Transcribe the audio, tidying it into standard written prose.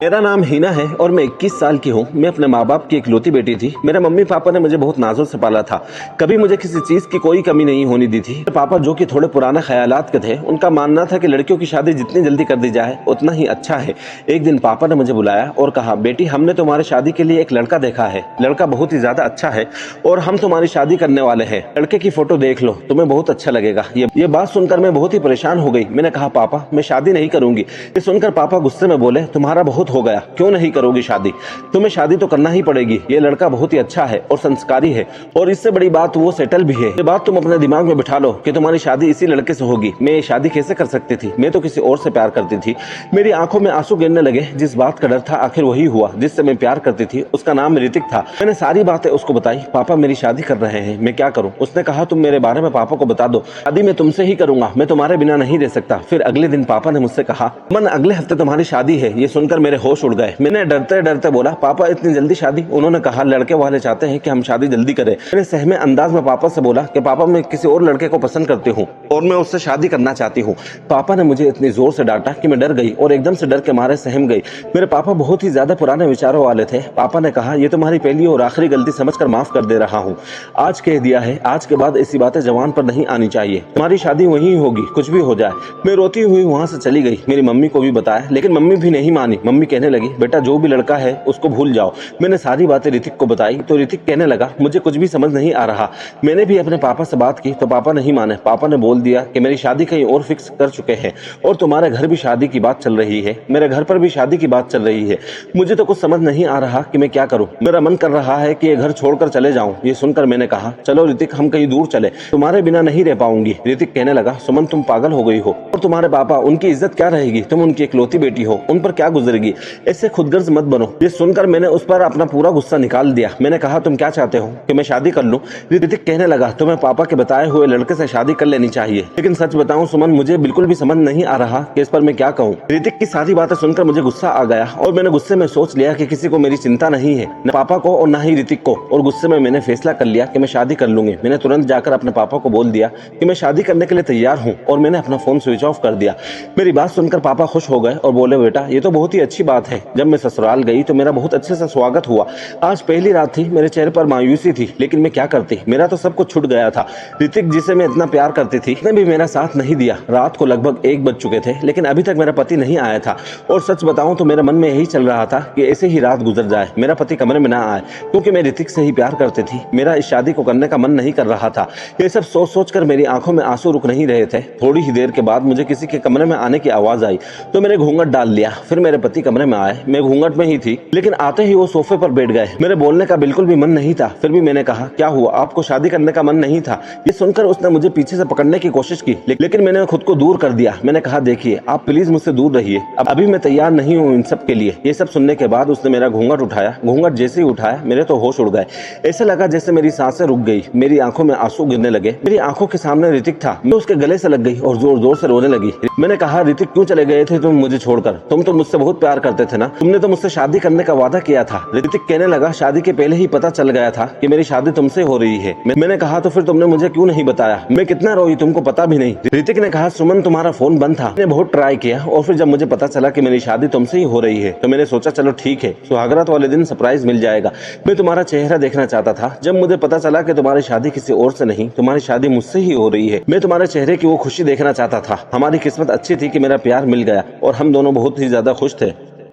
मेरा नाम हिना है और मैं 21 साल की हूँ। मैं अपने माँ बाप की इकलौती बेटी थी। मेरे मम्मी पापा ने मुझे बहुत नाजों से पाला था। कभी मुझे किसी चीज की कोई कमी नहीं होने दी थी। मेरे पापा जो कि थोड़े पुराने ख्यालात के थे, उनका मानना था कि लड़कियों की शादी जितनी जल्दी कर दी जाए उतना ही अच्छा है। एक दिन पापा ने मुझे बुलाया और कहा, बेटी हमने तुम्हारी शादी के लिए एक लड़का देखा है। लड़का बहुत ही ज्यादा अच्छा है और हम तुम्हारी शादी करने वाले हैं। लड़के की फोटो देख लो, तुम्हें बहुत अच्छा लगेगा। ये बात सुनकर मैं बहुत ही परेशान हो गई। मैंने कहा, पापा मैं शादी नहीं करूंगी। ये सुनकर पापा गुस्से में बोले, तुम्हारा बहुत हो गया, क्यों नहीं करोगी शादी? तुम्हें शादी तो करना ही पड़ेगी। ये लड़का बहुत ही अच्छा है और संस्कारी है और इससे बड़ी बात वो सेटल भी है। ये बात तुम अपने दिमाग में बिठा लो कि तुम्हारी शादी इसी लड़के से होगी। मैं ये शादी कैसे कर सकती थी? मैं तो किसी और से प्यार करती थी। मेरी आंखों में आंसू गिरने लगे। जिस बात का डर था आखिर वही हुआ। जिससे मैं प्यार करती थी उसका नाम ऋतिक था। मैंने सारी बातें उसको बताई। पापा मेरी शादी कर रहे हैं, मैं क्या करूं? उसने कहा, तुम मेरे बारे में पापा को बता दो। शादी मैं तुमसे ही करूंगा, मैं तुम्हारे बिना नहीं रह सकता। फिर अगले दिन पापा ने मुझसे कहा, मन अगले हफ्ते तुम्हारी शादी है। ये सुनकर मेरे होश उड़ गए। मैंने डरते डरते बोला, पापा इतनी जल्दी शादी? उन्होंने कहा, लड़के वाले चाहते हैं कि हम शादी जल्दी करें। मैंने सहमे अंदाज में पापा से बोला कि पापा मैं किसी और लड़के को पसंद करती हूँ और मैं उससे शादी करना चाहती हूँ। पापा ने मुझे इतनी जोर से डांटा कि मैं डर गई और एकदम से डर के मारे सहम गई। मेरे पापा बहुत ही ज्यादा पुराने विचारों वाले थे। पापा ने कहा, ये तुम्हारी पहली और आखिरी गलती समझकर माफ कर दे रहा हूँ। आज कह दिया है, आज के बाद ऐसी बातें जवान पर नहीं आनी चाहिए। तुम्हारी शादी वहीं होगी, कुछ भी हो जाए। मैं रोती हुई वहां से चली गई। मेरी मम्मी को भी बताया, लेकिन मम्मी भी नहीं मानी। मम्मी कहने लगी, बेटा जो भी लड़का है उसको भूल जाओ। मैंने सारी बातें ऋतिक को बताई तो ऋतिक कहने लगा, मुझे कुछ भी समझ नहीं आ रहा। मैंने भी अपने पापा से बात की तो पापा नहीं माने। पापा ने बोल दिया कि मेरी शादी कहीं और फिक्स कर चुके हैं और तुम्हारे घर भी शादी की बात चल रही है। मेरे घर पर भी शादी की बात चल रही है। मुझे तो कुछ समझ नहीं आ रहा कि मैं क्या करूं। मेरा मन कर रहा है कि ये घर छोड़कर चले जाऊं। ये सुनकर मैंने कहा, चलो ऋतिक हम कहीं दूर चले, तुम्हारे बिना नहीं रह पाऊंगी। ऋतिक कहने लगा, सुमन तुम पागल हो गई हो और तुम्हारे पापा, उनकी इज्जत क्या रहेगी? तुम उनकी इकलौती बेटी हो, उन पर क्या गुजरेगी? ऐसे खुदगर्ज मत बनो। ये सुनकर मैंने उस पर अपना पूरा गुस्सा निकाल दिया। मैंने कहा, तुम क्या चाहते हो कि मैं शादी कर लूं? ऋतिक कहने लगा, तुम्हें पापा के बताए हुए लड़के से शादी कर लेनी चाहिए। लेकिन सच बताऊं सुमन, मुझे बिल्कुल भी समझ नहीं आ रहा कि इस पर मैं क्या कहूं। ऋतिक की सारी बातें सुनकर मुझे गुस्सा आ गया और मैंने गुस्से में सोच लिया कि किसी को मेरी चिंता नहीं है, न पापा को और न ही ऋतिक को। और गुस्से में मैंने फैसला कर लिया कि मैं शादी कर लूंगी। मैंने तुरंत जाकर अपने पापा को बोल दिया कि मैं शादी करने के लिए तैयार हूँ और मैंने अपना फोन स्विच ऑफ कर दिया। मेरी बात सुनकर पापा खुश हो गए और बोले, बेटा ये तो बहुत ही अच्छी बात है। जब मैं ससुराल गई तो मेरा बहुत अच्छे से स्वागत हुआ। आज पहली रात थी, मेरे चेहरे पर मायूसी थी, लेकिन मैं क्या करती, मेरा तो सब कुछ छूट गया था। ऋतिक जिसे मैं इतना प्यार करती थी, उसने भी मेरा साथ नहीं दिया। रात को लगभग 1 बज चुके थे, लेकिन अभी तक मेरा पति नहीं आया था। और सच बताऊं तो मेरे मन में यही चल रहा था कि ऐसे ही रात गुजर जाए, मेरा पति कमरे में ना आए, क्योंकि मैं ऋतिक से ही प्यार करती थी। मेरा इस शादी को करने का मन नहीं कर रहा था। ये सब सोच सोच कर मेरी आंखों में आंसू रुक नहीं रहे थे। थोड़ी ही देर के बाद मुझे किसी के कमरे में आने की आवाज आई तो मैंने घूंघट डाल लिया। फिर मेरे पति कमरे में आए। मैं घूंघट में ही थी, लेकिन आते ही वो सोफे पर बैठ गए। मेरे बोलने का बिल्कुल भी मन नहीं था। फिर भी मैंने कहा, क्या हुआ, आपको शादी करने का मन नहीं था? ये सुनकर उसने मुझे पीछे से पकड़ने की कोशिश की, लेकिन मैंने खुद को दूर कर दिया। मैंने कहा, देखिए आप प्लीज मुझसे दूर रहिए, अब अभी मैं तैयार नहीं हूँ इन सब के लिए। ये सब सुनने के बाद उसने मेरा घूंघट उठाया। घूंघट जैसे ही उठाया मेरे तो होश उड़ गए। ऐसा लगा जैसे मेरी सांसें रुक गई। मेरी आंखों में आंसू गिरने लगे। मेरी आंखों के सामने ऋतिक था। मैं उसके गले से लग गई और जोर जोर से रोने लगी। मैंने कहा, ऋतिक क्यों चले गए थे तुम मुझे छोड़कर? तुम तो मुझसे बहुत प्यार करते थे ना, तुमने तो मुझसे शादी करने का वादा किया था। ऋतिक कहने लगा, शादी के पहले ही पता चल गया था कि मेरी शादी तुमसे हो रही है। मैंने कहा, तो फिर तुमने मुझे क्यों नहीं बताया? मैं कितना रोई तुमको पता भी नहीं। ऋतिक ने कहा, सुमन तुम्हारा फोन बंद था, मैंने बहुत ट्राई किया और फिर जब मुझे पता चला कि मेरी शादी तुमसे ही हो रही है तो मैंने सोचा चलो ठीक है, सुहागरात वाले दिन सरप्राइज मिल जाएगा। मैं तुम्हारा चेहरा देखना चाहता था। जब मुझे पता चला कि तुम्हारी शादी किसी और से नहीं, तुम्हारी शादी मुझसे ही हो रही है, मैं तुम्हारे चेहरे की वो खुशी देखना चाहता था। हमारी किस्मत अच्छी थी कि मेरा प्यार मिल गया और हम दोनों बहुत ही ज्यादा खुश थे।